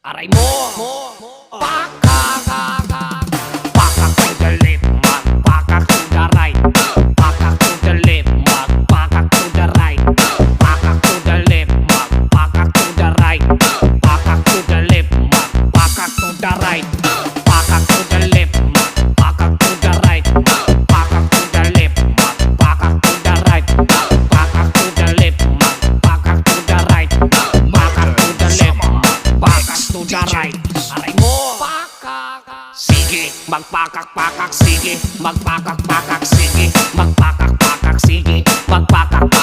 Aray mo, pakak, pakak to the left, magpakak to the right, pakak to the left, magpakak to the right, pakak to the left, magpakak to the right, pakak to the left, magpakak to the right, pakak to the left, magpakak to the right, pakak to the left, magpakak to the right, pakak to the left, magpakak to the right, pakak to the left, magpakak to the right. Aray mo, sige, magpakak-pakak, sige, magpakak-pakak, sige, magpakak-pakak, sige, magpakak